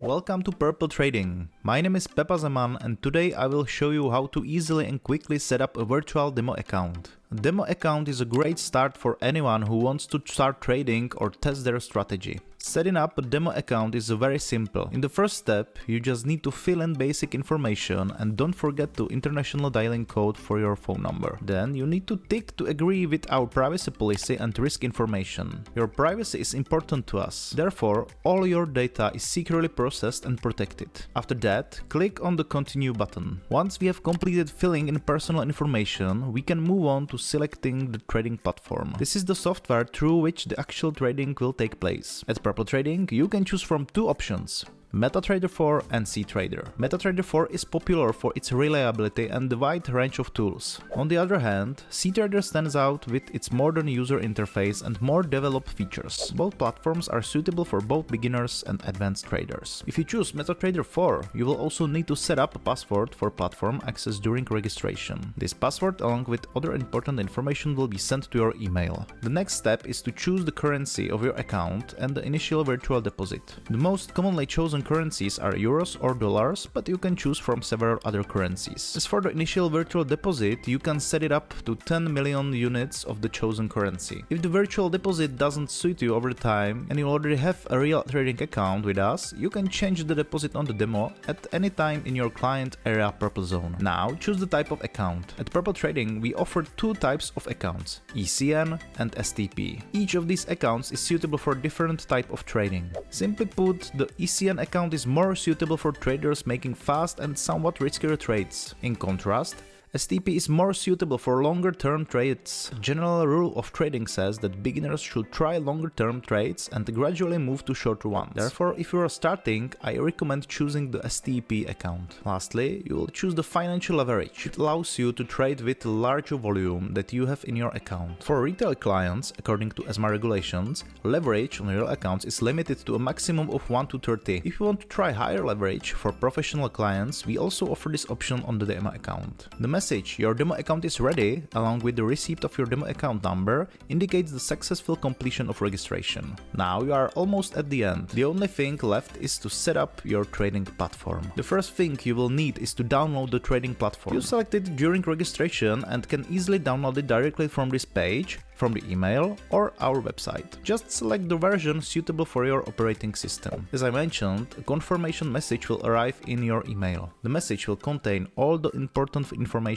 Welcome to Purple Trading. My name is Pepa Zeman and today I will show you how to easily and quickly set up a virtual demo account. A demo account is a great start for anyone who wants to start trading or test their strategy. Setting up a demo account is very simple. In the first step, you just need to fill in basic information and don't forget the international dialing code for your phone number. Then you need to tick to agree with our privacy policy and risk information. Your privacy is important to us. Therefore, all your data is securely processed and protected. After that, click on the continue button. Once we have completed filling in personal information, we can move on to selecting the trading platform. This is the software through which the actual trading will take place. At Purple Trading, you can choose from two options: MetaTrader 4 and cTrader. MetaTrader 4 is popular for its reliability and the wide range of tools. On the other hand, cTrader stands out with its modern user interface and more developed features. Both platforms are suitable for both beginners and advanced traders. If you choose MetaTrader 4, you will also need to set up a password for platform access during registration. This password, along with other important information, will be sent to your email. The next step is to choose the currency of your account and the initial virtual deposit. The most commonly chosen currencies are euros or dollars, but you can choose from several other currencies. As for the initial virtual deposit, you can set it up to 10 million units of the chosen currency. If the virtual deposit doesn't suit you over time and you already have a real trading account with us, you can change the deposit on the demo at any time in your client area Purple Zone. Now choose the type of account. At Purple Trading, we offer two types of accounts: ECN and STP. Each of these accounts is suitable for different type of trading. Simply put, the ECN account is more suitable for traders making fast and somewhat riskier trades. In contrast, STP is more suitable for longer-term trades. The general rule of trading says that beginners should try longer-term trades and gradually move to shorter ones. Therefore, if you are starting, I recommend choosing the STP account. Lastly, you will choose the financial leverage. It allows you to trade with a larger volume that you have in your account. For retail clients, according to ESMA regulations, leverage on real accounts is limited to a maximum of 1 to 30. If you want to try higher leverage for professional clients, we also offer this option on the demo account. The message "Your demo account is ready" along with the receipt of your demo account number indicates the successful completion of registration. Now you are almost at the end. The only thing left is to set up your trading platform. The first thing you will need is to download the trading platform. You select it during registration and can easily download it directly from this page, from the email or our website. Just select the version suitable for your operating system. As I mentioned, a confirmation message will arrive in your email. The message will contain all the important information,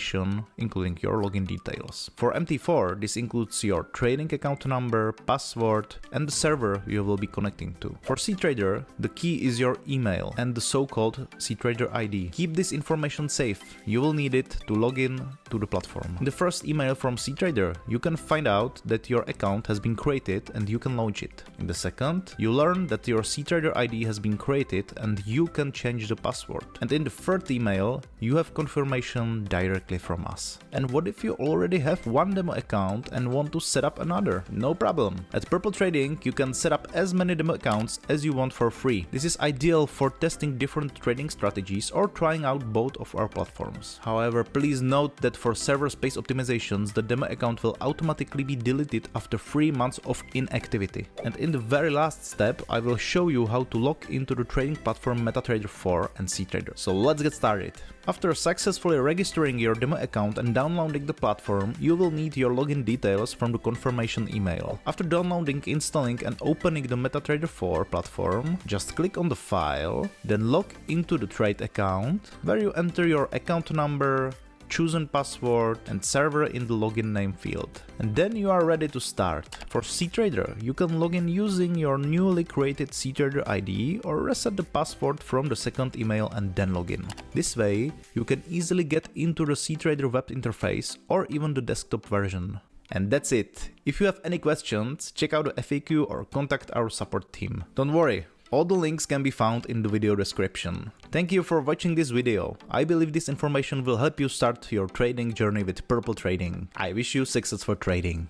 including your login details. For MT4, this includes your trading account number, password, and the server you will be connecting to. For cTrader, the key is your email and the so-called cTrader ID. Keep this information safe. You will need it to log in to the platform. In the first email from cTrader, you can find out that your account has been created and you can launch it. In the second, you learn that your cTrader ID has been created and you can change the password. And in the third email, you have confirmation directly from us. And what if you already have one demo account and want to set up another? No problem. At Purple Trading, you can set up as many demo accounts as you want for free. This is ideal for testing different trading strategies or trying out both of our platforms. However, please note that for server space optimizations, the demo account will automatically be deleted after 3 months of inactivity. And in the very last step, I will show you how to log into the trading platform MetaTrader 4 and cTrader. So let's get started. After successfully registering your demo account and downloading the platform, you will need your login details from the confirmation email. After downloading, installing and opening the MetaTrader 4 platform, just click on the file, then log into the trade account, where you enter your account number, chosen password and server in the login name field. And then you are ready to start. For cTrader, you can log in using your newly created cTrader ID or reset the password from the second email and then log in. This way, you can easily get into the cTrader web interface or even the desktop version. And that's it. If you have any questions, check out the FAQ or contact our support team. Don't worry, all the links can be found in the video description. Thank you for watching this video. I believe this information will help you start your trading journey with Purple Trading. I wish you success for trading.